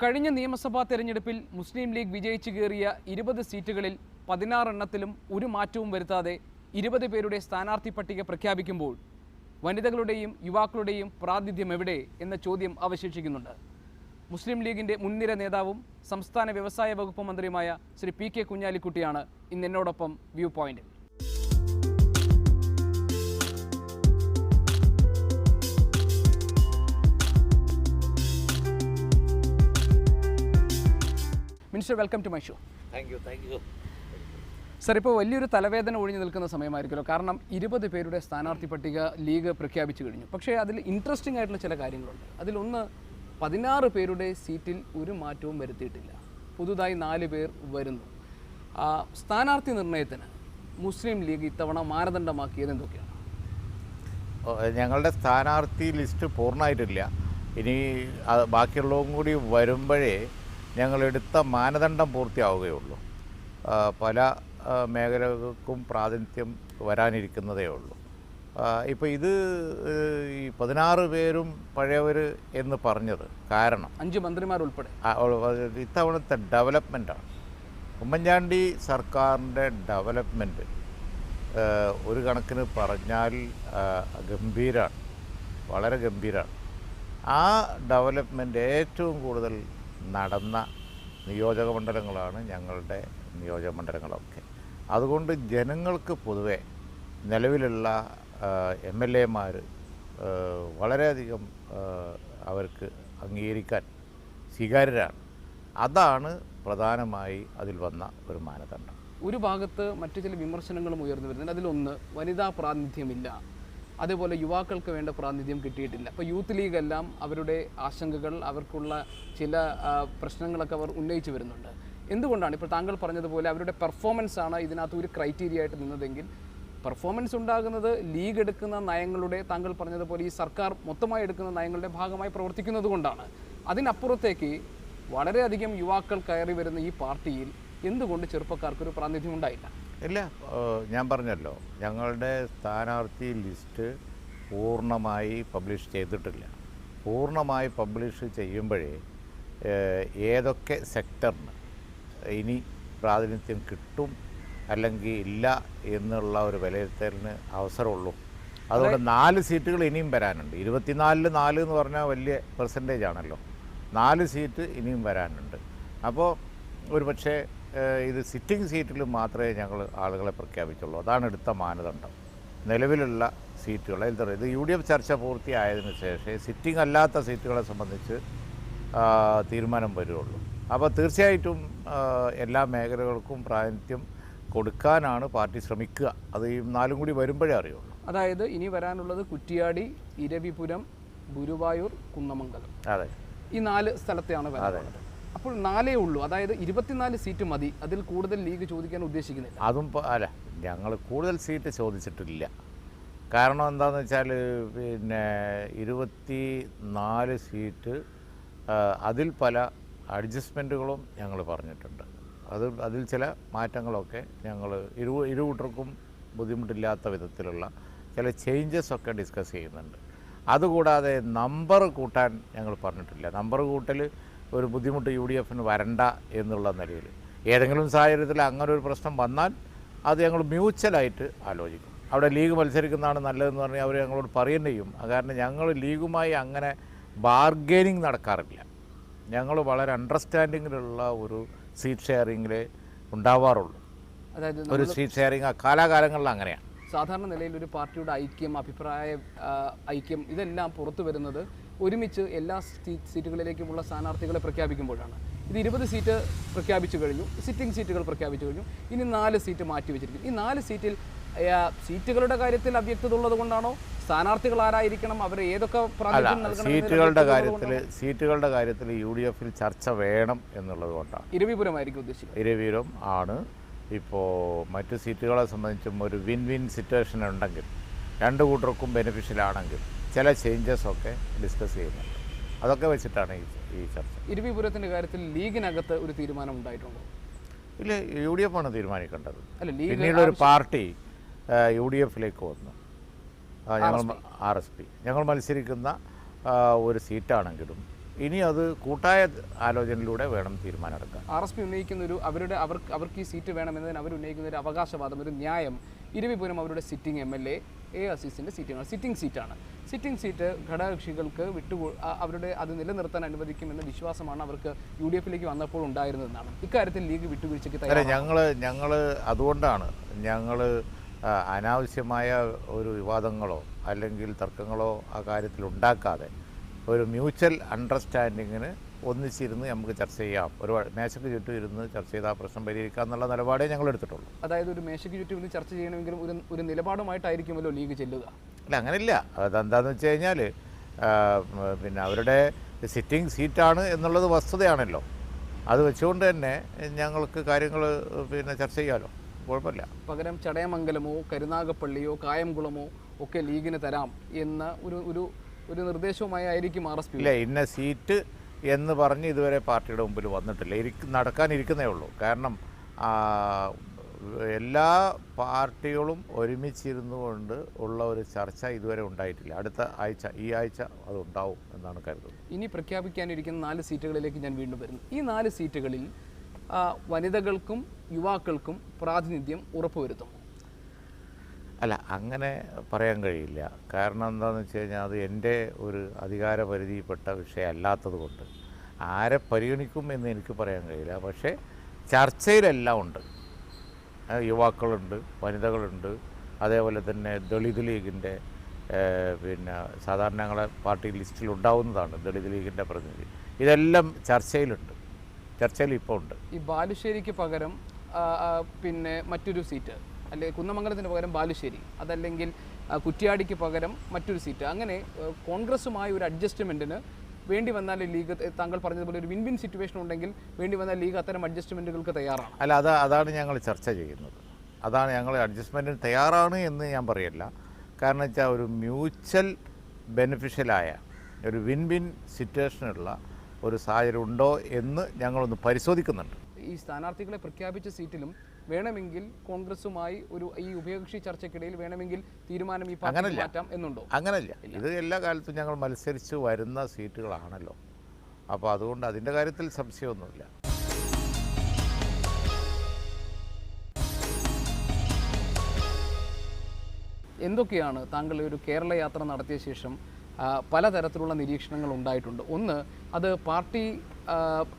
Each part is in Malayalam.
കഴിഞ്ഞ നിയമസഭാ തെരഞ്ഞെടുപ്പിൽ മുസ്ലിം ലീഗ് വിജയിച്ചു കയറിയ 20 സീറ്റുകളിൽ 16 എണ്ണത്തിലും ഒരു മാറ്റവും വരുത്താതെ 20 പേരുടെ സ്ഥാനാർത്ഥി പട്ടിക പ്രഖ്യാപിക്കുമ്പോൾ വനിതകളുടെയും യുവാക്കളുടെയും പ്രാതിനിധ്യം എവിടെ എന്ന ചോദ്യം അവശേഷിക്കുന്നുണ്ട്. മുസ്ലിം ലീഗിൻ്റെ മുൻനിര നേതാവും സംസ്ഥാന വ്യവസായ വകുപ്പ് മന്ത്രിയുമായ ശ്രീ പി കെ കുഞ്ഞാലിക്കുട്ടിയാണ് ഇന്ന് എന്നോടൊപ്പം വ്യൂ പോയിന്റിൽ. Minister, welcome to my show. Thank you. Sir, ഇപ്പോൾ വലിയൊരു തലവേദന ഒഴിഞ്ഞു നിൽക്കുന്ന സമയമായിരിക്കുമല്ലോ. കാരണം 20 പേരുടെ സ്ഥാനാർത്ഥി പട്ടിക ലീഗ് പ്രഖ്യാപിച്ചു കഴിഞ്ഞു. പക്ഷേ അതിൽ ഇൻട്രസ്റ്റിംഗ് ആയിട്ടുള്ള ചില കാര്യങ്ങളുണ്ട്. അതിലൊന്ന്, 16 പേരുടെ സീറ്റിൽ ഒരു മാറ്റവും വരുത്തിയിട്ടില്ല. പുതുതായി 4 പേർ വരുന്നു. സ്ഥാനാർത്ഥി നിർണയത്തിന് മുസ്ലിം ലീഗ് ഇത്തവണ മാനദണ്ഡമാക്കിയത് എന്തൊക്കെയാണ്? ഞങ്ങളുടെ സ്ഥാനാർത്ഥി ലിസ്റ്റ് പൂർണ്ണമായിട്ടില്ല. ഇനി ബാക്കിയുള്ളതും കൂടി വരുമ്പോഴേ ഞങ്ങളെടുത്ത മാനദണ്ഡം പൂർത്തിയാവുകയുള്ളൂ. പല മേഖലകൾക്കും പ്രാതിനിധ്യം വരാനിരിക്കുന്നതേ ഉള്ളൂ. ഇപ്പോൾ ഇത് ഈ 16 പേരും പഴയവർ എന്ന് പറഞ്ഞത് കാരണം 5 മന്ത്രിമാർ ഉൾപ്പെടെ ഇത്തവണത്തെ ഡെവലപ്മെൻറ്റാണ്. ഉമ്മൻചാണ്ടി സർക്കാരിൻ്റെ ഡെവലപ്മെൻറ്റ് ഒരു കണക്കിന് പറഞ്ഞാൽ ഗംഭീരമാണ്, വളരെ ഗംഭീരമാണ്. ആ ഡെവലപ്മെൻറ്റ് ഏറ്റവും കൂടുതൽ നടന്ന നിയോജക മണ്ഡലങ്ങളാണ് ഞങ്ങളുടെ നിയോജക മണ്ഡലങ്ങളൊക്കെ. അതുകൊണ്ട് ജനങ്ങൾക്ക് പൊതുവെ നിലവിലുള്ള MLA-മാർ വളരെയധികം അവർക്ക് അംഗീകരിക്കാൻ സ്വീകാര്യരാണ്. അതാണ് പ്രധാനമായി അതിൽ വന്ന ഒരു മാനദണ്ഡം. ഒരു ഭാഗത്ത് മറ്റു ചില വിമർശനങ്ങളും ഉയർന്നു വരുന്നുണ്ട്. അതിലൊന്ന്, വനിതാ പ്രാതിനിധ്യമില്ല, അതേപോലെ യുവാക്കൾക്ക് വേണ്ട പ്രാതിനിധ്യം കിട്ടിയിട്ടില്ല. അപ്പോൾ യൂത്ത് ലീഗ് എല്ലാം അവരുടെ ആശങ്കകൾ, അവർക്കുള്ള ചില പ്രശ്നങ്ങളൊക്കെ അവർ ഉന്നയിച്ചു വരുന്നുണ്ട്. എന്തുകൊണ്ടാണ് ഇപ്പോൾ താങ്കൾ പറഞ്ഞതുപോലെ അവരുടെ പെർഫോമൻസ് ആണ് ഇതിനകത്ത് ഒരു ക്രൈറ്റീരിയ ആയിട്ട് നിന്നതെങ്കിൽ പെർഫോമൻസ് ഉണ്ടാകുന്നത് ലീഗ് എടുക്കുന്ന നയങ്ങളുടെ, താങ്കൾ പറഞ്ഞതുപോലെ ഈ സർക്കാർ മൊത്തമായി എടുക്കുന്ന നയങ്ങളുടെ ഭാഗമായി പ്രവർത്തിക്കുന്നത് കൊണ്ടാണ്. അതിനപ്പുറത്തേക്ക് വളരെയധികം യുവാക്കൾ കയറി വരുന്ന ഈ പാർട്ടിയിൽ എന്തുകൊണ്ട് ചെറുപ്പക്കാർക്കൊരു പ്രാതിനിധ്യം ഉണ്ടായില്ല? ഇല്ല, ഞാൻ പറഞ്ഞല്ലോ, ഞങ്ങളുടെ സ്ഥാനാർത്ഥി ലിസ്റ്റ് പൂർണ്ണമായി പബ്ലിഷ് ചെയ്തിട്ടില്ല. പൂർണ്ണമായി പബ്ലിഷ് ചെയ്യുമ്പോഴേ ഏതൊക്കെ സെക്ടറിന് ഇനി പ്രാതിനിധ്യം കിട്ടും അല്ലെങ്കിൽ ഇല്ല എന്നുള്ള ഒരു വിലയിരുത്തലിന് അവസരമുള്ളൂ. അതുകൊണ്ട് 4 സീറ്റുകൾ ഇനിയും വരാനുണ്ട്. 24-ൽ 4 എന്ന് പറഞ്ഞാൽ വലിയ പെർസെൻറ്റേജ് ആണല്ലോ. 4 സീറ്റ് ഇനിയും വരാനുണ്ട്. അപ്പോൾ ഒരു പക്ഷേ ഇത് സിറ്റിംഗ് സീറ്റിൽ മാത്രമേ ഞങ്ങൾ ആളുകളെ പ്രഖ്യാപിച്ചുള്ളൂ. അതാണ് എടുത്ത മാനദണ്ഡം. നിലവിലുള്ള സീറ്റുകൾ ഇത് UDF ചർച്ച പൂർത്തിയായതിനു ശേഷമേ സിറ്റിംഗ് അല്ലാത്ത സീറ്റുകളെ സംബന്ധിച്ച് തീരുമാനം വരുള്ളൂ. അപ്പോൾ തീർച്ചയായിട്ടും എല്ലാ മേഖലകൾക്കും പ്രാതിനിധ്യം കൊടുക്കാനാണ് പാർട്ടി ശ്രമിക്കുക. അത് ഈ 4 കൂടി വരുമ്പോഴേ അറിയുള്ളൂ. അതായത് ഇനി വരാനുള്ളത് കുറ്റിയാടി, ഇരവിപുരം, ഗുരുവായൂർ, കുന്നമംഗലം. അതെ, ഈ 4 സ്ഥലത്തെയാണ് വരാനുള്ളത്. അപ്പോൾ 4 ഉള്ളൂ. അതായത് 24 സീറ്റ് മതി. അതിൽ കൂടുതൽ ലീഗ് ചോദിക്കാൻ ഉദ്ദേശിക്കുന്നില്ല. അതും അല്ല, ഞങ്ങൾ കൂടുതൽ സീറ്റ് ചോദിച്ചിട്ടില്ല. കാരണം എന്താണെന്ന് വെച്ചാൽ 24 സീറ്റ് അതിൽ പല അഡ്ജസ്റ്റ്മെൻറ്റുകളും ഞങ്ങൾ പറഞ്ഞിട്ടുണ്ട്. അതിൽ ചില മാറ്റങ്ങളൊക്കെ ഞങ്ങൾ ഇരുകൂട്ടർക്കും ബുദ്ധിമുട്ടില്ലാത്ത വിധത്തിലുള്ള ചില ചേഞ്ചസ് ഒക്കെ ഡിസ്കസ് ചെയ്യുന്നുണ്ട്. അതുകൂടാതെ നമ്പർ കൂട്ടാൻ ഞങ്ങൾ പറഞ്ഞിട്ടില്ല. നമ്പർ കൂട്ടൽ ഒരു ബുദ്ധിമുട്ട് UDF-ന് വരണ്ട എന്നുള്ള നിലയിൽ ഏതെങ്കിലും സാഹചര്യത്തിൽ അങ്ങനെ ഒരു പ്രശ്നം വന്നാൽ അത് ഞങ്ങൾ മ്യൂച്വലായിട്ട് ആലോചിക്കും. അവിടെ ലീഗ് മത്സരിക്കുന്നതാണ് നല്ലതെന്ന് പറഞ്ഞാൽ അവർ ഞങ്ങളോട് പറയുകയും ചെയ്യും. കാരണം ഞങ്ങൾ ലീഗുമായി അങ്ങനെ ബാർഗെയിനിങ് നടക്കാറില്ല. ഞങ്ങൾ വളരെ അണ്ടർസ്റ്റാൻഡിങ്ങിലുള്ള ഒരു സീറ്റ് ഷെയറിങ്ങിൽ ഉണ്ടാവാറുള്ളൂ. അതായത് ഒരു സീറ്റ് ഷെയറിങ് കാലാകാലങ്ങളിൽ അങ്ങനെയാണ്. സാധാരണ നിലയിൽ ഒരു പാർട്ടിയുടെ ഐക്യം, അഭിപ്രായ ഐക്യം, ഇതെല്ലാം പുറത്തു വരുന്നത് ഒരുമിച്ച് എല്ലാ സീറ്റുകളിലേക്കുമുള്ള സ്ഥാനാർത്ഥികളെ പ്രഖ്യാപിക്കുമ്പോഴാണ്. ഇത് 20 സീറ്റ് പ്രഖ്യാപിച്ചു കഴിഞ്ഞു, സിറ്റിംഗ് സീറ്റുകൾ പ്രഖ്യാപിച്ചു കഴിഞ്ഞു. ഇനി 4 സീറ്റ് മാറ്റി വെച്ചിരിക്കും. ഈ 4 സീറ്റിൽ സീറ്റുകളുടെ കാര്യത്തിൽ അവ്യക്തത ഉള്ളത് കൊണ്ടാണോ? സ്ഥാനാർത്ഥികൾ ആരായിരിക്കണം, അവർ ഏതൊക്കെ പ്രാതിനിധ്യം നൽകണം? സീറ്റുകളുടെ കാര്യത്തിൽ UDF-ൽ ചർച്ച വേണം എന്നുള്ളത് കൊണ്ടാണ്. ഇരവിപുരമായിരിക്കും ഉദ്ദേശിക്കുന്നത്. ഇരവിപുരം ആണ്. ഇപ്പോൾ മറ്റ് സീറ്റുകളെ സംബന്ധിച്ചും ഒരു വിൻ വിൻ സിറ്റുവേഷൻ ഉണ്ടെങ്കിൽ, 2 കൂട്ടർക്കും ബെനിഫിഷ്യലാണെങ്കിൽ ചില ചേഞ്ചസൊക്കെ ഡിസ്കസ് ചെയ്യുന്നുണ്ട്. അതൊക്കെ വെച്ചിട്ടാണ് ഈ ചർച്ച. ഇരവിപുരത്തിൻ്റെ കാര്യത്തിൽ ലീഗിനകത്ത് ഒരു തീരുമാനം ഉണ്ടായിട്ടുണ്ടോ? ഇല്ല, UDF-ആണ് തീരുമാനിക്കേണ്ടത്. അല്ല, പിന്നീട് ഒരു പാർട്ടി UDF-ലേക്ക് വന്നു. ഞങ്ങൾ RSP ഞങ്ങൾ മത്സരിക്കുന്ന ഒരു സീറ്റാണെങ്കിലും ഇനി അത് കൂട്ടായ ആലോചനയിലൂടെ വേണം തീരുമാനമെടുക്കാൻ. RSP ഉന്നയിക്കുന്ന അവർക്ക് ഈ സീറ്റ് വേണമെന്നതിന് അവർ ഉന്നയിക്കുന്ന ഒരു അവകാശവാദം, ഒരു ന്യായം, ഇരവിപുരം അവരുടെ സിറ്റിംഗ് MLA AICCൻ്റെ സീറ്റാണ്, സിറ്റിംഗ് സീറ്റാണ്. സിറ്റിംഗ് സീറ്റ് ഘടകകക്ഷികൾക്ക് അവരുടെ അത് നിലനിർത്താൻ അനുവദിക്കുമെന്ന വിശ്വാസമാണ് അവർക്ക് UDF-ലേക്ക് വന്നപ്പോൾ ഉണ്ടായിരുന്നതെന്നാണ്. ഇക്കാര്യത്തിൽ ലീഗ് വിട്ടുവീഴ്ചയ്ക്ക് തയ്യാറാണ്. ഞങ്ങൾ അതുകൊണ്ടാണ് ഞങ്ങൾ അനാവശ്യമായ ഒരു വിവാദങ്ങളോ അല്ലെങ്കിൽ തർക്കങ്ങളോ ആ കാര്യത്തിൽ ഉണ്ടാക്കാതെ ഒരു മ്യൂച്വൽ അണ്ടർസ്റ്റാൻഡിങ്ങിന് ഒന്നിച്ചിരുന്ന് നമുക്ക് ചർച്ച ചെയ്യാം, ഒരു മേശയ്ക്ക് ചുറ്റും ഇരുന്ന് ചർച്ച ചെയ്താൽ പ്രശ്നം പരിഹരിക്കുക എന്നുള്ള നിലപാടേ ഞങ്ങൾ എടുത്തിട്ടുള്ളൂ. അതായത് ഒരു മേശയ്ക്ക് ചുറ്റും ഇരുന്ന് ചർച്ച ചെയ്യണമെങ്കിലും ഒരു നിലപാടുമായിട്ടായിരിക്കുമല്ലോ ലീഗ് ചെല്ലുക. അല്ല, അങ്ങനെയില്ല. അതെന്താണെന്ന് വെച്ച് കഴിഞ്ഞാൽ പിന്നെ അവരുടെ സിറ്റിംഗ് സീറ്റാണ് എന്നുള്ളത് വസ്തുതയാണല്ലോ. അത് വെച്ചുകൊണ്ട് തന്നെ ഞങ്ങൾക്ക് കാര്യങ്ങൾ പിന്നെ ചർച്ച ചെയ്യാമല്ലോ, കുഴപ്പമില്ല. പകരം ചടയമംഗലമോ കരുനാഗപ്പള്ളിയോ കായംകുളമോ ഒക്കെ ലീഗിന് തരാം എന്ന ഒരു നിർദ്ദേശവുമായി ആയിരിക്കും RSP. ഇല്ല, ഇന്ന സീറ്റ് എന്ന് പറഞ്ഞ് ഇതുവരെ പാർട്ടിയുടെ മുമ്പിൽ വന്നിട്ടില്ല. നടക്കാനിരിക്കുന്നേ ഉള്ളൂ. കാരണം എല്ലാ പാർട്ടികളും ഒരുമിച്ചിരുന്നു കൊണ്ട് ഉള്ള ഒരു ചർച്ച ഇതുവരെ ഉണ്ടായിട്ടില്ല. ഈ ആഴ്ച അതുണ്ടാവും എന്നാണ് കരുതുന്നത്. ഇനി പ്രഖ്യാപിക്കാനിരിക്കുന്ന 4 സീറ്റുകളിലേക്ക് ഞാൻ വീണ്ടും വരുന്നു. ഈ 4 സീറ്റുകളിൽ വനിതകൾക്കും യുവാക്കൾക്കും പ്രാതിനിധ്യം ഉറപ്പുവരുത്തും? അല്ല, അങ്ങനെ പറയാൻ കഴിയില്ല. കാരണം എന്താണെന്ന് വെച്ച് കഴിഞ്ഞാൽ അത് എൻ്റെ ഒരു അധികാരപരിധിയിൽപ്പെട്ട വിഷയമല്ലാത്തത് കൊണ്ട് ആരെ പരിഗണിക്കും എന്ന് എനിക്ക് പറയാൻ കഴിയില്ല. പക്ഷേ ചർച്ചയിലെല്ലാം ഉണ്ട്. യുവാക്കളുണ്ട്, വനിതകളുണ്ട്, അതേപോലെ തന്നെ ദളിത് ലീഗിൻ്റെ പിന്നെ സാധാരണ ഞങ്ങളെ പാർട്ടി ലിസ്റ്റിൽ ഉണ്ടാവുന്നതാണ് ദളിത് ലീഗിൻ്റെ പ്രതിനിധി. ഇതെല്ലാം ചർച്ചയിൽ ഇപ്പോൾ ഉണ്ട്. ഈ ബാലുശ്ശേരിക്ക് പകരം പിന്നെ മറ്റൊരു സീറ്റ്, അല്ലെ കുന്നമംഗലത്തിന് പകരം ബാലുശ്ശേരി, അതല്ലെങ്കിൽ കുറ്റ്യാടിക്ക് പകരം മറ്റൊരു സീറ്റ്, അങ്ങനെ കോൺഗ്രസുമായി ഒരു അഡ്ജസ്റ്റ്മെൻറ്റിന് വേണ്ടി വന്നാൽ ലീഗ്, താങ്കൾ പറഞ്ഞതുപോലെ ഒരു വിൻ വിൻ സിറ്റുവേഷൻ ഉണ്ടെങ്കിൽ വേണ്ടി വന്നാൽ ലീഗ് അത്തരം അഡ്ജസ്റ്റ്മെൻറ്റുകൾക്ക് തയ്യാറാണ്. അല്ല, അതാണ് ഞങ്ങൾ ചർച്ച ചെയ്യുന്നത്. അതാണ് ഞങ്ങൾ അഡ്ജസ്റ്റ്മെൻറ്റിന് തയ്യാറാണ് എന്ന് ഞാൻ പറയില്ല. കാരണം വെച്ചാൽ ഒരു മ്യൂച്വൽ ബെനിഫിഷ്യലായ ഒരു വിൻ വിൻ സിറ്റുവേഷനുള്ള ഒരു സാഹചര്യം ഉണ്ടോ എന്ന് ഞങ്ങളൊന്ന് പരിശോധിക്കുന്നുണ്ട്. ഈ സ്ഥാനാർത്ഥികളെ പ്രഖ്യാപിച്ച സീറ്റിലും വേണമെങ്കിൽ കോൺഗ്രസുമായി ഈ ഉഭയകക്ഷി ചർച്ചയ്ക്കിടയിൽ വേണമെങ്കിൽ തീരുമാനം ഈ പാർട്ടി മാറ്റാം എന്നുണ്ടോ? അങ്ങനല്ല. ഇത് എല്ലാ കാലത്തും ഞങ്ങൾ മത്സരിച്ച് വരുന്ന സീറ്റുകളാണല്ലോ. അപ്പോൾ അതുകൊണ്ട് അതിൻ്റെ കാര്യത്തിൽ സംശയമൊന്നുമില്ല. എന്തൊക്കെയാണ് താങ്കൾ ഒരു കേരള യാത്ര നടത്തിയ ശേഷം പലതരത്തിലുള്ള നിരീക്ഷണങ്ങൾ ഉണ്ടായിട്ടുണ്ട്? ഒന്ന്, അത് പാർട്ടി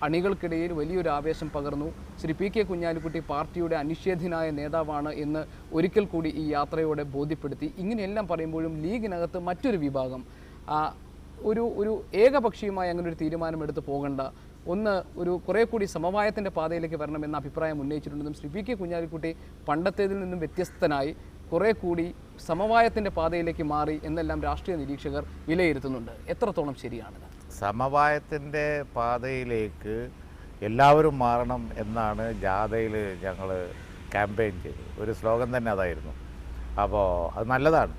അണികൾക്കിടയിൽ വലിയൊരു ആവേശം പകർന്നു. ശ്രീ PK കുഞ്ഞാലിക്കുട്ടി പാർട്ടിയുടെ അനിഷേധ്യനായ നേതാവാണ് എന്ന് ഒരിക്കൽ കൂടി ഈ യാത്രയോടെ ബോധ്യപ്പെടുത്തി. ഇങ്ങനെയെല്ലാം പറയുമ്പോഴും ലീഗിനകത്ത് മറ്റൊരു വിഭാഗം ഒരു ഏകപക്ഷീയമായി അങ്ങനെ ഒരു തീരുമാനമെടുത്ത് പോകണ്ട, ഒരു കുറേ കൂടി സമവായത്തിൻ്റെ പാതയിലേക്ക് വരണമെന്ന അഭിപ്രായം ഉന്നയിച്ചിട്ടുണ്ടെന്നും ശ്രീ PK കുഞ്ഞാലിക്കുട്ടി പണ്ടത്തേതിൽ നിന്നും വ്യത്യസ്തനായി കുറേ കൂടി സമവായത്തിൻ്റെ പാതയിലേക്ക് മാറി എന്നെല്ലാം രാഷ്ട്രീയ നിരീക്ഷകർ വിലയിരുത്തുന്നുണ്ട്. എത്രത്തോളം ശരിയാണിത്? സമവായത്തിൻ്റെ പാതയിലേക്ക് എല്ലാവരും മാറണം എന്നാണ് ജാഥയിൽ ഞങ്ങൾ ക്യാമ്പയിൻ ചെയ്തത്. ഒരു സ്ലോഗൻ തന്നെ അതായിരുന്നു. അപ്പോൾ അത് നല്ലതാണ്.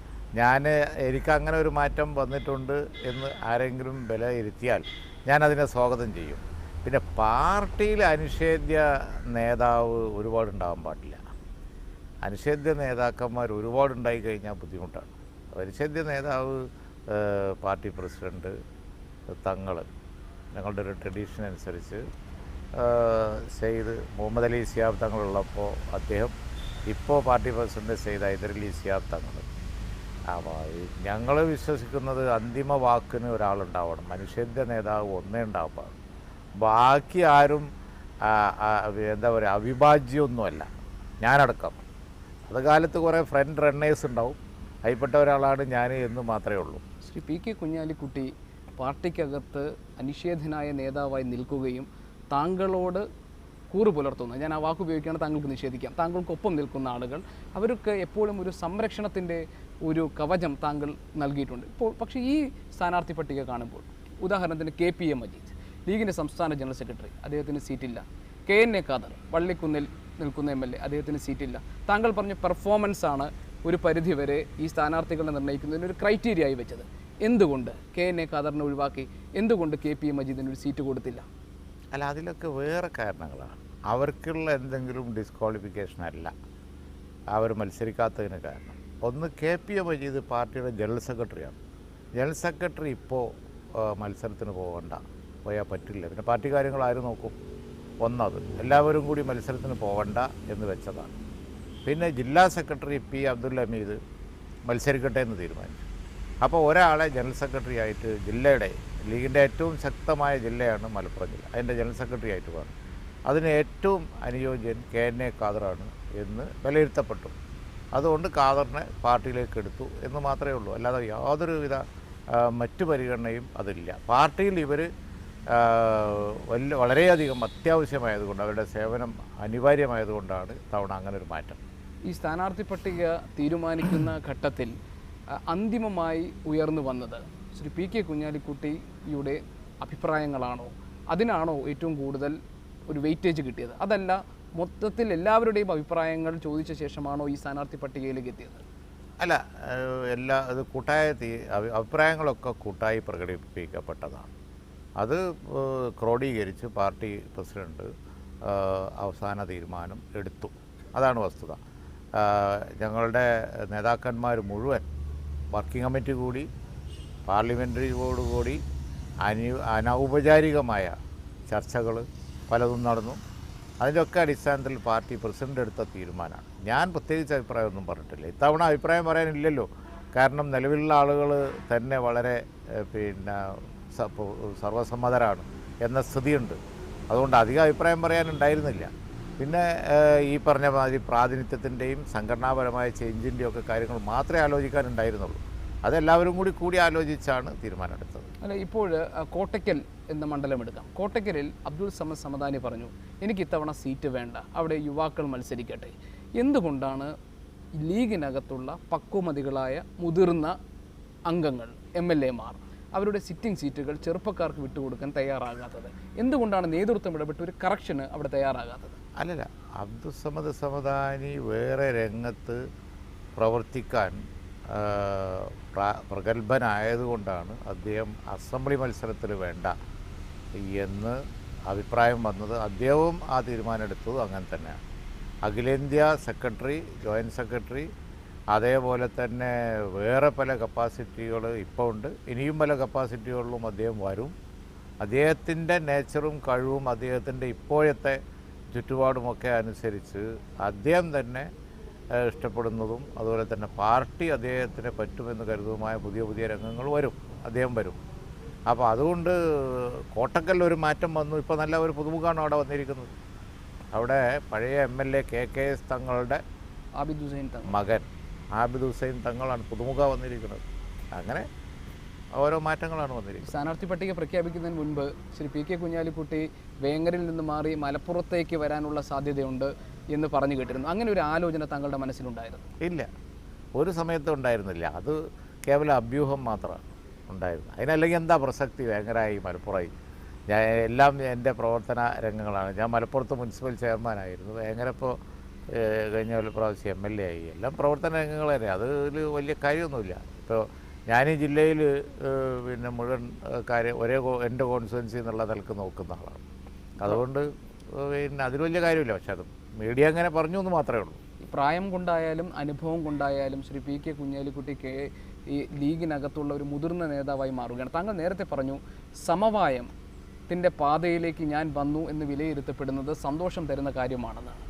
എനിക്കങ്ങനെ ഒരു മാറ്റം വന്നിട്ടുണ്ട് എന്ന് ആരെങ്കിലും വിലയിരുത്തിയാൽ ഞാനതിനെ സ്വാഗതം ചെയ്യും. പിന്നെ പാർട്ടിയിൽ അനിഷേധ്യ നേതാവ് ഒരുപാടുണ്ടാകാൻ പാടില്ല. അനിഷേധ്യ നേതാക്കന്മാർ ഒരുപാടുണ്ടായി കഴിഞ്ഞാൽ ബുദ്ധിമുട്ടാണ്. അനിഷേധ്യ നേതാവ് പാർട്ടി പ്രസിഡൻറ്റ്, തങ്ങൾ, ഞങ്ങളുടെ ഒരു ട്രഡീഷൻ അനുസരിച്ച് സെയ്ദ് മുഹമ്മദ് അലി ശിഹാബ് തങ്ങളുള്ളപ്പോൾ അദ്ദേഹം, ഇപ്പോൾ പാർട്ടി പ്രസിഡന്റ് സെയ്ദ് ഹൈദരലി ശിഹാബ് തങ്ങൾ. അപ്പോൾ ഞങ്ങൾ വിശ്വസിക്കുന്നത് അന്തിമ വാക്കിന് ഒരാളുണ്ടാവണം. അനിഷേധ്യ നേതാവ് ഒന്നേ ഉണ്ടാവാം. ബാക്കി ആരും എന്താ പറയുക, അവിഭാജ്യമൊന്നുമല്ല, ഞാനടക്കം. അത് കാലത്ത് കുറേ ഫ്രണ്ട് റണ്ണേഴ്സ് ഉണ്ടാവും, അതിൽപ്പെട്ട ഒരാളാണ് ഞാൻ എന്ന് മാത്രമേ ഉള്ളൂ. ശ്രീ PK കുഞ്ഞാലിക്കുട്ടി പാർട്ടിക്കകത്ത് അനിഷേധ്യനായ നേതാവായി നിൽക്കുകയും താങ്കളോട് കൂറ് പുലർത്തുന്നു, ഞാൻ ആ വാക്ക് ഉപയോഗിക്കുകയാണ്, താങ്കൾക്ക് നിഷേധിക്കാം, താങ്കൾക്കൊപ്പം നിൽക്കുന്ന ആളുകൾ, അവർക്ക് എപ്പോഴും ഒരു സംരക്ഷണത്തിൻ്റെ ഒരു കവചം താങ്കൾ നൽകിയിട്ടുണ്ട്. പക്ഷേ ഈ സ്ഥാനാർത്ഥി പട്ടിക കാണുമ്പോൾ ഉദാഹരണത്തിന് KPA മജീദ്, ലീഗിൻ്റെ സംസ്ഥാന ജനറൽ സെക്രട്ടറി, അദ്ദേഹത്തിന് സീറ്റില്ല. KNA ഖാദർ, വള്ളിക്കുന്നിൽ നിൽക്കുന്ന MLA, അദ്ദേഹത്തിന് സീറ്റില്ല. താങ്കൾ പറഞ്ഞ പെർഫോമൻസാണ് ഒരു പരിധിവരെ ഈ സ്ഥാനാർത്ഥികളെ നിർണ്ണയിക്കുന്നതിന് ഒരു ക്രൈറ്റീരിയ ആയി വെച്ചത്. എന്തുകൊണ്ട് KNA ഖാദറിനെ ഒഴിവാക്കി? എന്തുകൊണ്ട് KPA മജീദിന് ഒരു സീറ്റ് കൊടുത്തില്ല? അല്ല, അതിലൊക്കെ വേറെ കാരണങ്ങളാണ്. അവർക്കുള്ള എന്തെങ്കിലും ഡിസ്ക്വാളിഫിക്കേഷൻ അല്ല അവർ മത്സരിക്കാത്തതിന് കാരണം. ഒന്ന്, KPA മജീദ് പാർട്ടിയുടെ ജനറൽ സെക്രട്ടറിയാണ്. ജനറൽ സെക്രട്ടറി ഇപ്പോൾ മത്സരത്തിന് പോകണ്ട പോയാൽ പറ്റില്ല. പിന്നെ പാർട്ടി കാര്യങ്ങൾ ആര് നോക്കും? ഒന്നത് എല്ലാവരും കൂടി മത്സരത്തിന് പോകണ്ട എന്ന് വെച്ചതാണ്. പിന്നെ ജില്ലാ സെക്രട്ടറി പി അബ്ദുൽ ഹമീദ് മത്സരിക്കട്ടെ എന്ന് തീരുമാനിച്ചു. അപ്പോൾ ഒരാളെ ജനറൽ സെക്രട്ടറി ആയിട്ട് ജില്ലയുടെ ലീഗിൻ്റെ ഏറ്റവും ശക്തമായ ജില്ലയാണ് മലപ്പുറം ജില്ല, അതിൻ്റെ ജനറൽ സെക്രട്ടറി ആയിട്ട് വേണം. അതിന് ഏറ്റവും അനുയോജ്യൻ KNA ഖാദറാണ് എന്ന് വിലയിരുത്തപ്പെട്ടു. അതുകൊണ്ട് ഖാദറിനെ പാർട്ടിയിലേക്ക് എടുത്തു എന്ന് മാത്രമേ ഉള്ളൂ. അല്ലാതെ യാതൊരുവിധ മറ്റു പരിഗണനയും അതില്ല. പാർട്ടിയിൽ ഇവർ വളരെയധികം അത്യാവശ്യമായതുകൊണ്ട്, അവരുടെ സേവനം അനിവാര്യമായതുകൊണ്ടാണ് തവണ അങ്ങനെ ഒരു മാറ്റം. ഈ സ്ഥാനാർത്ഥി പട്ടിക തീരുമാനിക്കുന്ന ഘട്ടത്തിൽ അന്തിമമായി ഉയർന്നു വന്നത് ശ്രീ PK കുഞ്ഞാലിക്കുട്ടിയുടെ അഭിപ്രായങ്ങളാണോ, അതിനാണോ ഏറ്റവും കൂടുതൽ ഒരു വെയിറ്റേജ് കിട്ടിയത്? അതല്ല, മൊത്തത്തിൽ എല്ലാവരുടെയും അഭിപ്രായങ്ങൾ ചോദിച്ച ശേഷമാണോ ഈ സ്ഥാനാർത്ഥി പട്ടികയിലേക്ക് എത്തിയത്? അല്ല, അത് അഭിപ്രായങ്ങളൊക്കെ കൂട്ടായി പ്രകടിപ്പിക്കപ്പെട്ടതാണ്. അത് ക്രോഡീകരിച്ച് പാർട്ടി പ്രസിഡന്റ് അവസാന തീരുമാനം എടുത്തു. അതാണ് വസ്തുത. ഞങ്ങളുടെ നേതാക്കന്മാർ മുഴുവൻ വർക്കിംഗ് കമ്മിറ്റി കൂടി പാർലമെൻ്ററി ബോർഡ് കൂടി അനൗപചാരികമായ ചർച്ചകൾ പലതും നടന്നു. അതിൻ്റെയൊക്കെ അടിസ്ഥാനത്തിൽ പാർട്ടി പ്രസിഡന്റ് എടുത്ത തീരുമാനമാണ്. ഞാൻ പ്രത്യേകിച്ച് അഭിപ്രായമൊന്നും പറഞ്ഞിട്ടില്ല. ഇത്തവണ അഭിപ്രായം പറയാനില്ലല്ലോ. കാരണം നിലവിലുള്ള ആളുകൾ തന്നെ വളരെ സർവസമ്മതരാണ് എന്ന സ്ഥിതിയുണ്ട്. അതുകൊണ്ട് അധികം അഭിപ്രായം പറയാനുണ്ടായിരുന്നില്ല. പിന്നെ ഈ പറഞ്ഞ മാതിരി പ്രാതിനിധ്യത്തിൻ്റെയും സംഘടനാപരമായ ചേഞ്ചിൻ്റെയും ഒക്കെ കാര്യങ്ങൾ മാത്രമേ ആലോചിക്കാനുണ്ടായിരുന്നുള്ളൂ. അതെല്ലാവരും കൂടി ആലോചിച്ചാണ് തീരുമാനമെടുത്തത്. അല്ല, ഇപ്പോൾ കോട്ടയ്ക്കൽ എന്ന മണ്ഡലം എടുക്കാം. കോട്ടയ്ക്കലിൽ അബ്ദുൾ സമദ് സമദാനി പറഞ്ഞു, എനിക്ക് ഇത്തവണ സീറ്റ് വേണ്ട, അവിടെ യുവാക്കൾ മത്സരിക്കട്ടെ. എന്തുകൊണ്ടാണ് ലീഗിനകത്തുള്ള പക്വമതികളായ മുതിർന്ന അംഗങ്ങൾ MLA-മാർ അവരുടെ സിറ്റിംഗ് സീറ്റുകൾ ചെറുപ്പക്കാർക്ക് വിട്ടുകൊടുക്കാൻ തയ്യാറാകാത്തത്? എന്തുകൊണ്ടാണ് നേതൃത്വം ഇടപെട്ട് ഒരു കറക്ഷന് അവിടെ തയ്യാറാകാത്തത്? അല്ലല്ല, അബ്ദുൾ സമദ് സമദാനി വേറെ രംഗത്ത് പ്രവർത്തിക്കാൻ പ്രഗത്ഭനായതുകൊണ്ടാണ് അദ്ദേഹം അസംബ്ലി മത്സരത്തിൽ വേണ്ട എന്ന് അഭിപ്രായം വന്നത്. അദ്ദേഹവും ആ തീരുമാനം എടുത്തത് അങ്ങനെ തന്നെയാണ്. അഖിലേന്ത്യാ സെക്രട്ടറി, ജോയിൻറ്റ് സെക്രട്ടറി, അതേപോലെ തന്നെ വേറെ പല കപ്പാസിറ്റികൾ ഇപ്പോൾ ഉണ്ട്. ഇനിയും പല കപ്പാസിറ്റികളിലും അദ്ദേഹം വരും. അദ്ദേഹത്തിൻ്റെ നേച്ചറും കഴിവും അദ്ദേഹത്തിൻ്റെ ഇപ്പോഴത്തെ ചുറ്റുപാടുമൊക്കെ അനുസരിച്ച് അദ്ദേഹം തന്നെ ഇഷ്ടപ്പെടുന്നതും അതുപോലെ തന്നെ പാർട്ടി അദ്ദേഹത്തിന് പറ്റുമെന്ന് കരുതുന്നതുമായ പുതിയ രംഗങ്ങൾ അദ്ദേഹം വരും. അപ്പോൾ അതുകൊണ്ട് കോട്ടക്കലിൽ ഒരു മാറ്റം വന്നു. ഇപ്പോൾ നല്ല ഒരു പുതുമുഖമാണ് അവിടെ വന്നിരിക്കുന്നത്. അവിടെ പഴയ MLA KKS തങ്ങളുടെ മകൻ ആബിദ് ഹുസൈൻ തങ്ങളാണ് പുതുമുഖ വന്നിരിക്കുന്നത്. അങ്ങനെ ഓരോ മാറ്റങ്ങളാണ് വന്നിരിക്കുന്നത്. സ്ഥാനാർത്ഥി പട്ടിക പ്രഖ്യാപിക്കുന്നതിന് മുൻപ് ശ്രീ PK കുഞ്ഞാലിക്കുട്ടി വേങ്ങരിൽ നിന്ന് മാറി മലപ്പുറത്തേക്ക് വരാനുള്ള സാധ്യതയുണ്ട് എന്ന് പറഞ്ഞു കേട്ടിരുന്നു. അങ്ങനെ ഒരു ആലോചന താങ്കളുടെ മനസ്സിലുണ്ടായിരുന്നു? ഇല്ല, ഒരു സമയത്തും ഉണ്ടായിരുന്നില്ല. അത് കേവലം അഭ്യൂഹം മാത്രമാണ് ഉണ്ടായിരുന്നു. അതിനല്ലെങ്കിൽ എന്താ പ്രസക്തി വേങ്ങരായി മലപ്പുറമായി? എല്ലാം എൻ്റെ പ്രവർത്തന രംഗങ്ങളാണ്. ഞാൻ മലപ്പുറത്ത് മുനിസിപ്പൽ ചെയർമാനായിരുന്നു. വേങ്ങരപ്പോൾ കഴിഞ്ഞ പ്രാവശ്യം MLA ആയി. എല്ലാം പ്രവർത്തന രംഗങ്ങൾ തന്നെ. അതിൽ വലിയ കാര്യമൊന്നുമില്ല. ഇപ്പോൾ ഞാൻ ഈ ജില്ലയിൽ മുഴുവൻ കാര്യം എൻ്റെ കോൺസ്റ്റിറ്റ്യുവൻസി എന്നുള്ള നിലക്ക് നോക്കുന്ന ആളാണ്. അതുകൊണ്ട് അതിൽ വലിയ കാര്യമില്ല. പക്ഷെ അത് മീഡിയ അങ്ങനെ പറഞ്ഞു എന്ന് മാത്രമേ ഉള്ളൂ. പ്രായം കൊണ്ടായാലും അനുഭവം കൊണ്ടായാലും ശ്രീ PK കുഞ്ഞാലിക്കുട്ടിക്ക് ഈ ലീഗിനകത്തുള്ള ഒരു മുതിർന്ന നേതാവായി മാറുകയാണ്. താങ്കൾ നേരത്തെ പറഞ്ഞു സമവായത്തിൻ്റെ പാതയിലേക്ക് ഞാൻ വന്നു എന്ന് വിലയിരുത്തപ്പെടുന്നത് സന്തോഷം തരുന്ന കാര്യമാണെന്നാണ്.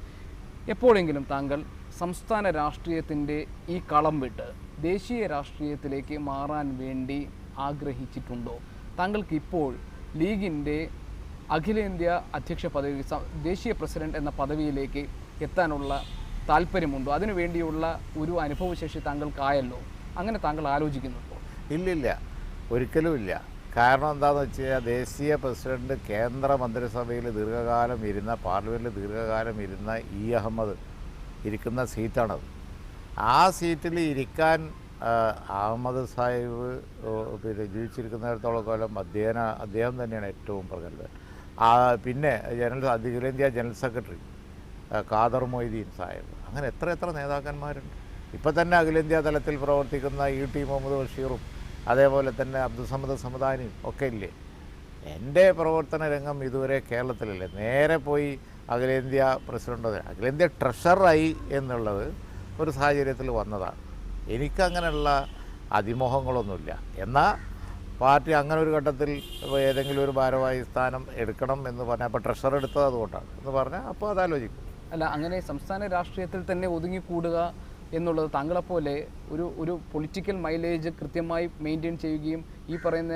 എപ്പോഴെങ്കിലും താങ്കൾ സംസ്ഥാന രാഷ്ട്രീയത്തിൻ്റെ ഈ കളം വിട്ട് ദേശീയ രാഷ്ട്രീയത്തിലേക്ക് മാറാൻ വേണ്ടി ആഗ്രഹിച്ചിട്ടുണ്ടോ? താങ്കൾക്ക് ഇപ്പോൾ ലീഗിൻ്റെ അഖിലേന്ത്യാ അധ്യക്ഷ പദവി, ദേശീയ പ്രസിഡന്റ് എന്ന പദവിയിലേക്ക് എത്താനുള്ള താല്പര്യമുണ്ടോ? അതിനുവേണ്ടിയുള്ള ഒരു അനുഭവശേഷി താങ്കൾക്കായല്ലോ. അങ്ങനെ താങ്കൾ ആലോചിക്കുന്നുണ്ടോ? ഇല്ലില്ല, ഒരിക്കലുമില്ല. കാരണം എന്താണെന്ന് വെച്ച് കഴിഞ്ഞാൽ ദേശീയ പ്രസിഡന്റ് കേന്ദ്ര മന്ത്രിസഭയിൽ ദീർഘകാലം ഇരുന്ന, പാർലമെൻറ്റിൽ ദീർഘകാലം ഇരുന്ന അഹമ്മദ് ഇരിക്കുന്ന സീറ്റാണത്. ആ സീറ്റിൽ ഇരിക്കാൻ അഹമ്മദ് സാഹിബ് ജീവിച്ചിരിക്കുന്നിടത്തോളം കാലം അദ്ദേഹം തന്നെയാണ് ഏറ്റവും പ്രഗത്ഭൻ. പിന്നെ അഖിലേന്ത്യാ ജനറൽ സെക്രട്ടറി ഖാദർ മൊയ്തീൻ സാഹിബ്, അങ്ങനെ എത്ര നേതാക്കന്മാരുണ്ട്. ഇപ്പം തന്നെ അഖിലേന്ത്യാ തലത്തിൽ പ്രവർത്തിക്കുന്ന ET മുഹമ്മദ് ബഷീറും അതേപോലെ തന്നെ അബ്ദുൾ സമദ് സമദാനിയും ഒക്കെ ഇല്ലേ. എൻ്റെ പ്രവർത്തന രംഗം ഇതുവരെ കേരളത്തിലല്ലേ. നേരെ പോയി അഖിലേന്ത്യാ പ്രസിഡന്റ്, അഖിലേന്ത്യാ ട്രഷററായി എന്നുള്ളത് ഒരു സാഹചര്യത്തിൽ വന്നതാണ്. എനിക്കങ്ങനെയുള്ള അതിമോഹങ്ങളൊന്നുമില്ല. എന്നാൽ പാർട്ടി അങ്ങനെ ഒരു ഘട്ടത്തിൽ ഏതെങ്കിലും ഒരു ഭാരവാഹി സ്ഥാനം എടുക്കണം എന്ന് പറഞ്ഞാൽ അപ്പോൾ ട്രഷറർ എടുത്തത് അതുകൊണ്ടാണ് എന്ന് പറഞ്ഞാൽ അപ്പോൾ അതാലോചിക്കും. അല്ല, അങ്ങനെ സംസ്ഥാന രാഷ്ട്രീയത്തിൽ തന്നെ ഒതുങ്ങിക്കൂടുക എന്നുള്ളത് താങ്കളെപ്പോലെ ഒരു പൊളിറ്റിക്കൽ മൈലേജ് കൃത്യമായി മെയിൻറ്റെയിൻ ചെയ്യുകയും ഈ പറയുന്ന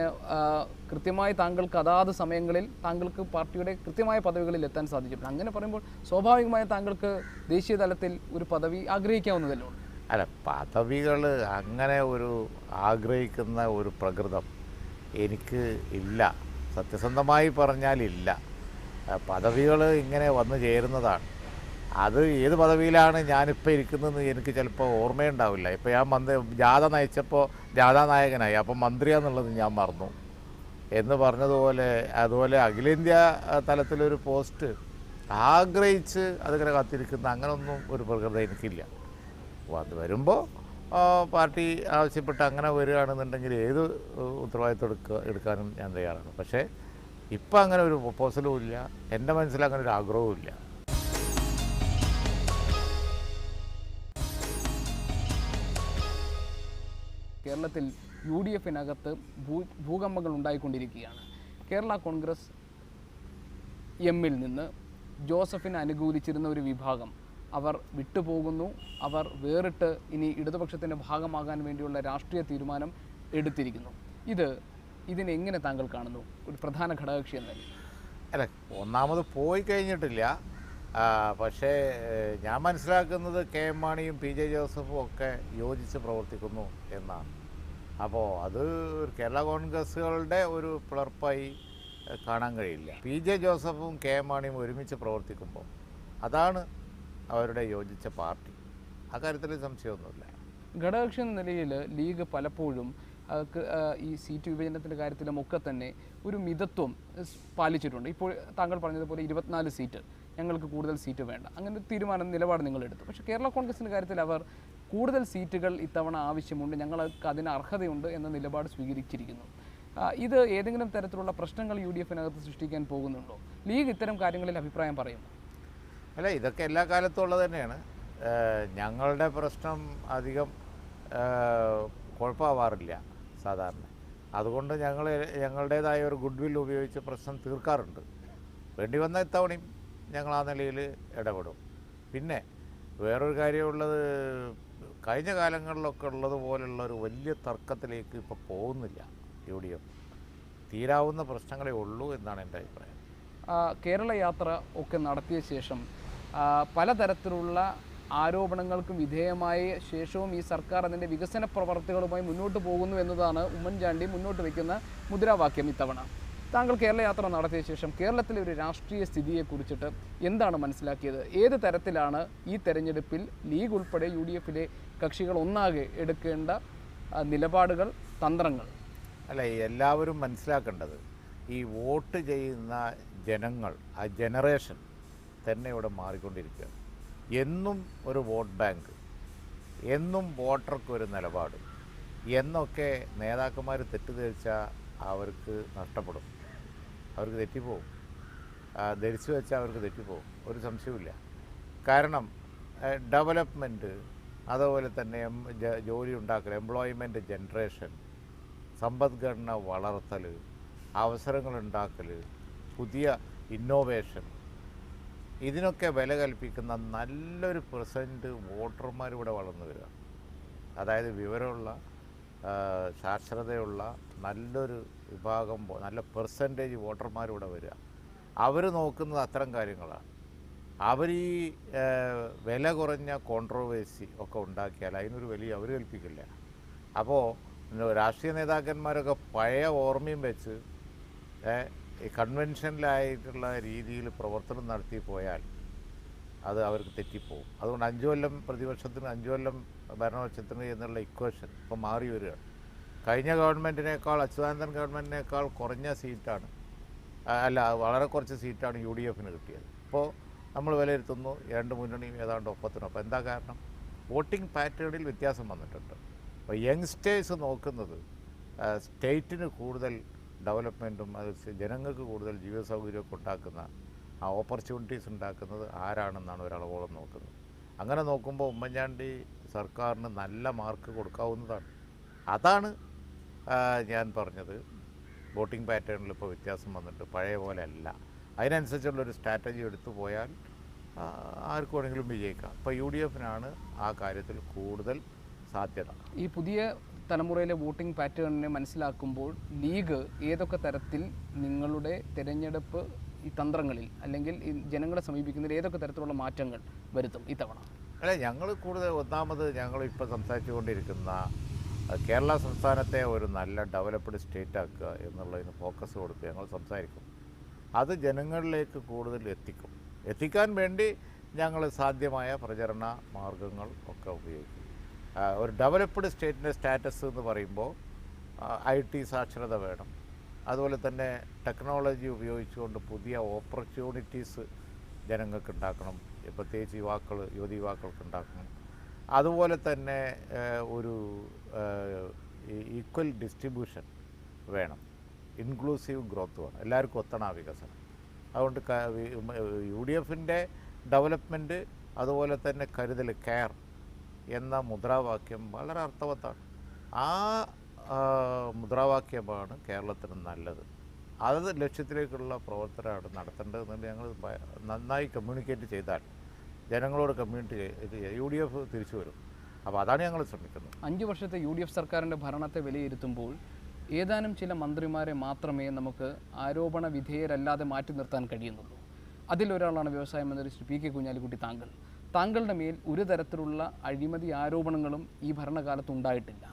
കൃത്യമായി താങ്കൾക്ക് അതാത് സമയങ്ങളിൽ താങ്കൾക്ക് പാർട്ടിയുടെ കൃത്യമായ പദവികളിൽ എത്താൻ സാധിച്ചിട്ടുണ്ട്. അങ്ങനെ പറയുമ്പോൾ സ്വാഭാവികമായി താങ്കൾക്ക് ദേശീയ തലത്തിൽ ഒരു പദവി ആഗ്രഹിക്കാവുന്നതല്ലോ. അല്ല, പദവികൾ അങ്ങനെ ഒരു ആഗ്രഹിക്കുന്ന ഒരു പ്രകൃതം എനിക്ക് ഇല്ല. സത്യസന്ധമായി പറഞ്ഞാലില്ല. പദവികൾ ഇങ്ങനെ വന്നു ചേരുന്നതാണ്. അത് ഏത് പദവിയിലാണ് ഞാനിപ്പോൾ ഇരിക്കുന്നതെന്ന് എനിക്ക് ചിലപ്പോൾ ഓർമ്മയുണ്ടാവില്ല. ഇപ്പോൾ ഞാൻ ജാഥ നയിച്ചപ്പോൾ ജാഥാനായകനായി, അപ്പോൾ മന്ത്രിയാന്നുള്ളത് ഞാൻ മറന്നു എന്ന് പറഞ്ഞതുപോലെ, അതുപോലെ അഖിലേന്ത്യാ തലത്തിലൊരു പോസ്റ്റ് ആഗ്രഹിച്ച് അതിങ്ങനെ കാത്തിരിക്കുന്ന അങ്ങനെയൊന്നും ഒരു പ്രകൃതം എനിക്കില്ല. അപ്പോൾ അത് വരുമ്പോൾ പാർട്ടി ആവശ്യപ്പെട്ട് അങ്ങനെ വരികയാണെന്നുണ്ടെങ്കിൽ ഏത് ഉത്തരവാദിത്വം എടുക്കാനും ഞാൻ തയ്യാറാണ്. പക്ഷേ ഇപ്പം അങ്ങനെ ഒരു പ്രപ്പോസലും ഇല്ല, എൻ്റെ മനസ്സിൽ അങ്ങനെ ഒരു ആഗ്രഹവും ഇല്ല. കേരളത്തിൽ UDF-നകത്ത് ഭൂകമ്പങ്ങൾ ഉണ്ടായിക്കൊണ്ടിരിക്കുകയാണ്. കേരള കോൺഗ്രസ് എമ്മിൽ നിന്ന് ജോസഫിനെ അനുകൂലിച്ചിരുന്ന ഒരു വിഭാഗം അവർ വിട്ടുപോകുന്നു. അവർ വേറിട്ട് ഇനി ഇടതുപക്ഷത്തിൻ്റെ ഭാഗമാകാൻ വേണ്ടിയുള്ള രാഷ്ട്രീയ തീരുമാനം എടുത്തിരിക്കുന്നു. ഇതിനെങ്ങനെ താങ്കൾ കാണുന്നു ഒരു പ്രധാന ഘടകകക്ഷി എന്നല്ലേ? അല്ല, ഒന്നാമത് പോയി കഴിഞ്ഞിട്ടില്ല. പക്ഷേ ഞാൻ മനസ്സിലാക്കുന്നത് KM മാണിയും PJ ജോസഫും ഒക്കെ യോജിച്ച് പ്രവർത്തിക്കുന്നു എന്നാണ്. അപ്പോൾ അത് കേരള കോൺഗ്രസ്സുകളുടെ ഒരു പിളർപ്പായി കാണാൻ കഴിയില്ല. PJ ജോസഫും KM മാണിയും ഒരുമിച്ച് പ്രവർത്തിക്കുമ്പോൾ അതാണ് അവരുടെ യോജിച്ച പാർട്ടി. അക്കാര്യത്തിൽ സംശയമൊന്നുമില്ല. ഘടകകക്ഷി എന്ന നിലയിൽ ലീഗ് പലപ്പോഴും ഈ സീറ്റ് വിഭജനത്തിൻ്റെ കാര്യത്തിലും ഒക്കെ തന്നെ ഒരു മിതത്വം പാലിച്ചിട്ടുണ്ട്. ഇപ്പോൾ താങ്കൾ പറഞ്ഞതുപോലെ 24 സീറ്റ്, ഞങ്ങൾക്ക് കൂടുതൽ സീറ്റ് വേണ്ട, അങ്ങനെ തീരുമാനം നിലപാട് നിങ്ങൾ എടുത്തു. പക്ഷേ കേരള കോൺഗ്രസിൻ്റെ കാര്യത്തിൽ അവർ കൂടുതൽ സീറ്റുകൾ ഇത്തവണ ആവശ്യമുണ്ട്, ഞങ്ങൾക്ക് അതിന് അർഹതയുണ്ട് എന്ന നിലപാട് സ്വീകരിച്ചിരിക്കുന്നു. ഇത് ഏതെങ്കിലും തരത്തിലുള്ള പ്രശ്നങ്ങൾ UDF-നകത്ത് സൃഷ്ടിക്കാൻ പോകുന്നുണ്ടോ? ലീഗ് ഇത്തരം കാര്യങ്ങളിൽ അഭിപ്രായം പറയുന്നു? അല്ല, ഇതൊക്കെ എല്ലാ കാലത്തും ഉള്ളത് തന്നെയാണ്. ഞങ്ങളുടെ പ്രശ്നം അധികം കുഴപ്പമാവാറില്ല സാധാരണ. അതുകൊണ്ട് ഞങ്ങളുടേതായ ഒരു ഗുഡ് വിൽ ഉപയോഗിച്ച് പ്രശ്നം തീർക്കാറുണ്ട്. വേണ്ടി വന്ന ഇത്തവണയും ഞങ്ങൾ ആ നിലയിൽ ഇടപെടും. പിന്നെ വേറൊരു കാര്യമുള്ളത്, കഴിഞ്ഞ കാലങ്ങളിലൊക്കെ ഉള്ളതുപോലുള്ള ഒരു വലിയ തർക്കത്തിലേക്ക് ഇപ്പോൾ പോകുന്നില്ല UDF. തീരാവുന്ന പ്രശ്നങ്ങളേ ഉള്ളൂ എന്നാണ് എൻ്റെ അഭിപ്രായം. കേരള യാത്ര ഒക്കെ നടത്തിയ ശേഷം പലതരത്തിലുള്ള ആരോപണങ്ങൾക്കും വിധേയമായ ശേഷവും ഈ സർക്കാർ അതിൻ്റെ വികസന പ്രവർത്തികളുമായി മുന്നോട്ട് പോകുന്നു എന്നതാണ് ഉമ്മൻചാണ്ടി മുന്നോട്ട് വയ്ക്കുന്ന മുദ്രാവാക്യം ഇത്തവണ. താങ്കൾ കേരള യാത്ര നടത്തിയ ശേഷം കേരളത്തിലെ ഒരു രാഷ്ട്രീയ സ്ഥിതിയെക്കുറിച്ചിട്ട് എന്താണ് മനസ്സിലാക്കിയത്? ഏത് തരത്തിലാണ് ഈ തെരഞ്ഞെടുപ്പിൽ ലീഗ് ഉൾപ്പെടെ UDF-ലെ കക്ഷികൾ ഒന്നാകെ എടുക്കേണ്ട നിലപാടുകൾ, തന്ത്രങ്ങൾ? അല്ല, എല്ലാവരും മനസ്സിലാക്കേണ്ടത് ഈ വോട്ട് ചെയ്യുന്ന ജനങ്ങൾ, ആ ജനറേഷൻ തന്നെ ഇവിടെ മാറിക്കൊണ്ടിരിക്കുകയാണ്. എന്നും ഒരു വോട്ട് ബാങ്ക്, എന്നും വോട്ടർക്ക് ഒരു നിലപാട് എന്നൊക്കെ നേതാക്കന്മാർ തെറ്റിദ്ധരിച്ചാൽ അവർക്ക് നഷ്ടപ്പെടും, അവർക്ക് തെറ്റിപ്പോവും. ധരിച്ചു വെച്ചാൽ അവർക്ക് തെറ്റിപ്പോവും, ഒരു സംശയവുമില്ല. കാരണം ഡെവലപ്മെൻറ്റ്, അതുപോലെ തന്നെ ജോലി ഉണ്ടാക്കൽ, എംപ്ലോയ്മെൻറ്റ് ജനറേഷൻ, സമ്പദ്ഘടന വളർത്തൽ, അവസരങ്ങളുണ്ടാക്കൽ, പുതിയ ഇന്നോവേഷൻ, ഇതിനൊക്കെ വില കൽപ്പിക്കുന്ന നല്ലൊരു പെർസെൻറ്റ് വോട്ടർമാർ ഇവിടെ വളർന്നു വരിക. അതായത് വിവരമുള്ള, സാക്ഷരതയുള്ള നല്ലൊരു വിഭാഗം, നല്ല പെർസെൻറ്റേജ് വോട്ടർമാർ ഇവിടെ വരിക. അവർ നോക്കുന്നത് അത്തരം കാര്യങ്ങളാണ്. അവർ ഈ വില കുറഞ്ഞ കോൺട്രോവേഴ്സി ഒക്കെ ഉണ്ടാക്കിയാൽ അതിനൊരു വലിയ അവർ കൽപ്പിക്കില്ല. അപ്പോൾ രാഷ്ട്രീയ നേതാക്കന്മാരൊക്കെ പഴയ ഓർമ്മയും വെച്ച് ഈ കൺവെൻഷനിലായിട്ടുള്ള രീതിയിൽ പ്രവർത്തനം നടത്തി പോയാൽ അത് അവർക്ക് തെറ്റിപ്പോവും. അതുകൊണ്ട് 5 കൊല്ലം പ്രതിപക്ഷത്തിന്, 5 കൊല്ലം ഭരണപക്ഷത്തിന് എന്നുള്ള ഇക്വേഷൻ ഇപ്പോൾ മാറി വരികയാണ്. കഴിഞ്ഞ ഗവൺമെൻറ്റിനേക്കാൾ, അച്യുതാനന്ദൻ ഗവൺമെൻറ്റിനേക്കാൾ കുറഞ്ഞ സീറ്റാണ്, അല്ല വളരെ കുറച്ച് സീറ്റാണ് UDF-ന് കിട്ടിയത്. ഇപ്പോൾ നമ്മൾ വിലയിരുത്തുന്നു 2 മുന്നണിയും ഏതാണ്ട് ഒപ്പത്തിനൊപ്പം. എന്താ കാരണം? വോട്ടിംഗ് പാറ്റേണിൽ വ്യത്യാസം വന്നിട്ടുണ്ട്. അപ്പോൾ യങ്സ്റ്റേഴ്സ് നോക്കുന്നത് സ്റ്റേറ്റിന് കൂടുതൽ ഡെവലപ്മെൻറ്റും അത് ജനങ്ങൾക്ക് കൂടുതൽ ജീവിത സൗകര്യമൊക്കെ ഉണ്ടാക്കുന്ന, ആ ഓപ്പർച്യൂണിറ്റീസ് ഉണ്ടാക്കുന്നത് ആരാണെന്നാണ് ഒരളവോളം നോക്കുന്നത്. അങ്ങനെ നോക്കുമ്പോൾ ഉമ്മൻചാണ്ടി സർക്കാരിന് നല്ല മാർക്ക് കൊടുക്കാവുന്നതാണ്. അതാണ് ഞാൻ പറഞ്ഞത്. വോട്ടിംഗ് പാറ്റേണിൽ ഇപ്പോൾ വ്യത്യാസം വന്നിട്ട് പഴയ പോലെ അല്ല. അതിനനുസരിച്ചുള്ളൊരു സ്ട്രാറ്റജി എടുത്തു പോയാൽ ആർക്ക് വേണമെങ്കിലും വിജയിക്കാം. ഇപ്പോൾ UDFനാണ് ആ കാര്യത്തിൽ കൂടുതൽ സാധ്യത. ഈ പുതിയ തലമുറയിലെ വോട്ടിംഗ് പാറ്റേണിനെ മനസ്സിലാക്കുമ്പോൾ ലീഗ് ഏതൊക്കെ തരത്തിൽ നിങ്ങളുടെ തിരഞ്ഞെടുപ്പ് ഈ തന്ത്രങ്ങളിൽ അല്ലെങ്കിൽ ഈ ജനങ്ങളെ സമീപിക്കുന്നതിൽ ഏതൊക്കെ തരത്തിലുള്ള മാറ്റങ്ങൾ വരുത്തും ഇത്തവണ? അല്ല, ഞങ്ങൾ കൂടുതൽ ഒന്നാമത് ഞങ്ങളിപ്പോൾ സംസാരിച്ചുകൊണ്ടിരിക്കുന്ന കേരള സംസ്ഥാനത്തെ ഒരു നല്ല ഡെവലപ്ഡ് സ്റ്റേറ്റ് ആക്കുക എന്നുള്ളതിന് ഫോക്കസ് കൊടുത്ത് ഞങ്ങൾ സംസാരിക്കും. അത് ജനങ്ങളിലേക്ക് കൂടുതൽ എത്തിക്കാൻ വേണ്ടി ഞങ്ങൾ സാധ്യമായ പ്രചരണ മാർഗങ്ങൾ ഒക്കെ ഉപയോഗിക്കും. ഒരു ഡെവലപ്ഡ് സ്റ്റേറ്റിൻ്റെ സ്റ്റാറ്റസ് എന്ന് പറയുമ്പോൾ IT സാക്ഷരത വേണം. അതുപോലെ തന്നെ ടെക്നോളജി ഉപയോഗിച്ചുകൊണ്ട് പുതിയ ഓപ്പർച്യൂണിറ്റീസ് ജനങ്ങൾക്ക് ഉണ്ടാക്കണം, പ്രത്യേകിച്ച് യുവതി യുവാക്കൾക്ക് ഉണ്ടാക്കണം. അതുപോലെ തന്നെ ഒരു ഈക്വൽ ഡിസ്ട്രിബ്യൂഷൻ വേണം, ഇൻക്ലൂസീവ് ഗ്രോത്ത് വേണം, എല്ലാവർക്കും ഒത്തണ വികസനം. അതുകൊണ്ട് UDFൻ്റെ ഡെവലപ്മെൻറ്റ് അതുപോലെ തന്നെ കരുതൽ, കെയർ എന്ന മുദ്രാവാക്യം വളരെ അർത്ഥവത്താണ്. ആ മുദ്രാവാക്യമാണ് കേരളത്തിന് നല്ലത്. അത് ലക്ഷ്യത്തിലേക്കുള്ള പ്രവർത്തനമാണ് നടത്തേണ്ടതെന്നുണ്ട്. ഞങ്ങൾ നന്നായി കമ്മ്യൂണിക്കേറ്റ് ചെയ്താൽ, ജനങ്ങളോട് കമ്മ്യൂണിറ്റി UDF തിരിച്ചു വരും. അപ്പോൾ അതാണ് ഞങ്ങൾ ശ്രമിക്കുന്നത്. 5 വർഷത്തെ UDF സർക്കാരിൻ്റെ ഭരണത്തെ വിലയിരുത്തുമ്പോൾ ഏതാനും ചില മന്ത്രിമാരെ മാത്രമേ നമുക്ക് ആരോപണ വിധേയരല്ലാതെ മാറ്റി നിർത്താൻ കഴിയുന്നുള്ളൂ. അതിലൊരാളാണ് വ്യവസായ മന്ത്രി ശ്രീ PK കുഞ്ഞാലിക്കുട്ടി. താങ്കളുടെ മേൽ ഒരു തരത്തിലുള്ള അഴിമതി ആരോപണങ്ങളും ഈ ഭരണകാലത്ത് ഉണ്ടായിട്ടില്ല.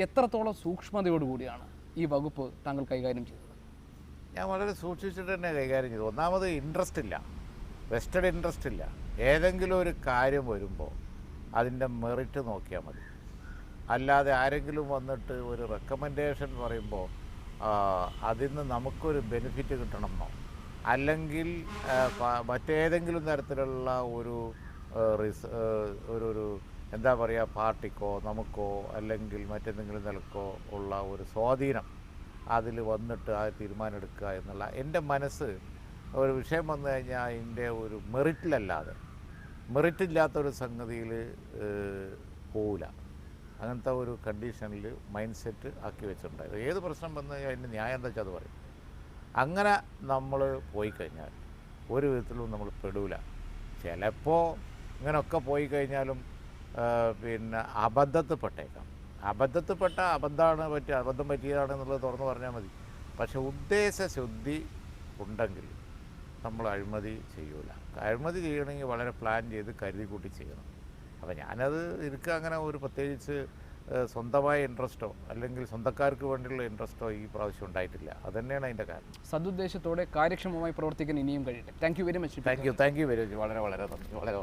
എത്രത്തോളം സൂക്ഷ്മതയോടുകൂടിയാണ് ഈ വകുപ്പ് താങ്കൾ കൈകാര്യം ചെയ്തത്? ഞാൻ വളരെ സൂക്ഷിച്ചിട്ട് തന്നെ കൈകാര്യം ചെയ്തു. ഒന്നാമത് ഇൻട്രസ്റ്റ് ഇല്ല, വെസ്റ്റഡ് ഇൻട്രസ്റ്റ് ഇല്ല. ഏതെങ്കിലും ഒരു കാര്യം വരുമ്പോൾ അതിൻ്റെ മെറിറ്റ് നോക്കിയാൽ മതി. അല്ലാതെ ആരെങ്കിലും വന്നിട്ട് ഒരു റെക്കമെൻഡേഷൻ പറയുമ്പോൾ അതിൽ നിന്ന് നമുക്കൊരു ബെനിഫിറ്റ് കിട്ടണമെന്നോ അല്ലെങ്കിൽ മറ്റേതെങ്കിലും തരത്തിലുള്ള ഒരു എന്താ പറയുക, പാർട്ടിക്കോ നമുക്കോ അല്ലെങ്കിൽ മറ്റെന്തെങ്കിലും നിലക്കോ ഉള്ള ഒരു സ്വാധീനം അതിൽ വന്നിട്ട് ആ തീരുമാനം എടുക്കുക എന്നുള്ള എൻ്റെ മനസ്സ് ഒരു വിഷയം വന്നു കഴിഞ്ഞാൽ അതിൻ്റെ ഒരു മെറിറ്റില്ലാത്തൊരു സംഗതിയിൽ പോവില്ല. അങ്ങനത്തെ ഒരു കണ്ടീഷനിൽ മൈൻഡ് സെറ്റ് ആക്കി വെച്ചിട്ടുണ്ടായിരുന്നു. ഏത് പ്രശ്നം വന്നു കഴിഞ്ഞാൽ അതിൻ്റെ ന്യായം എന്താ വെച്ചാൽ അത് പറയും. അങ്ങനെ നമ്മൾ പോയി കഴിഞ്ഞാൽ ഒരു വിധത്തിലും നമ്മൾ പെടൂല. ചിലപ്പോൾ ഇങ്ങനെയൊക്കെ പോയി കഴിഞ്ഞാലും പിന്നെ അബദ്ധത്തിൽപ്പെട്ടേക്കാം. അബദ്ധം പറ്റിയതാണെന്നുള്ളത് തുറന്നു പറഞ്ഞാൽ മതി. പക്ഷെ ഉദ്ദേശശുദ്ധി ഉണ്ടെങ്കിൽ നമ്മൾ അഴിമതി ചെയ്യൂല. അഴിമതി ചെയ്യണമെങ്കിൽ വളരെ പ്ലാൻ ചെയ്ത് കരുതി കൂട്ടി ചെയ്യണം. അപ്പോൾ ഞാനത് അങ്ങനെ ഒരു പ്രത്യേകിച്ച് സ്വന്തമായ ഇൻട്രസ്റ്റോ അല്ലെങ്കിൽ സ്വന്തക്കാർക്ക് വേണ്ടിയുള്ള ഇൻട്രസ്റ്റോ ഈ പ്രാവശ്യം ഉണ്ടായിട്ടില്ല. അതുതന്നെയാണ് അതിൻ്റെ കാരണം. സദുദ്ദേശത്തോടെ കാര്യക്ഷമമായി പ്രവർത്തിക്കാൻ ഇനിയും കഴിയട്ടെ. Thank you very much. Thank you very much. വളരെ നന്ദി. വളരെ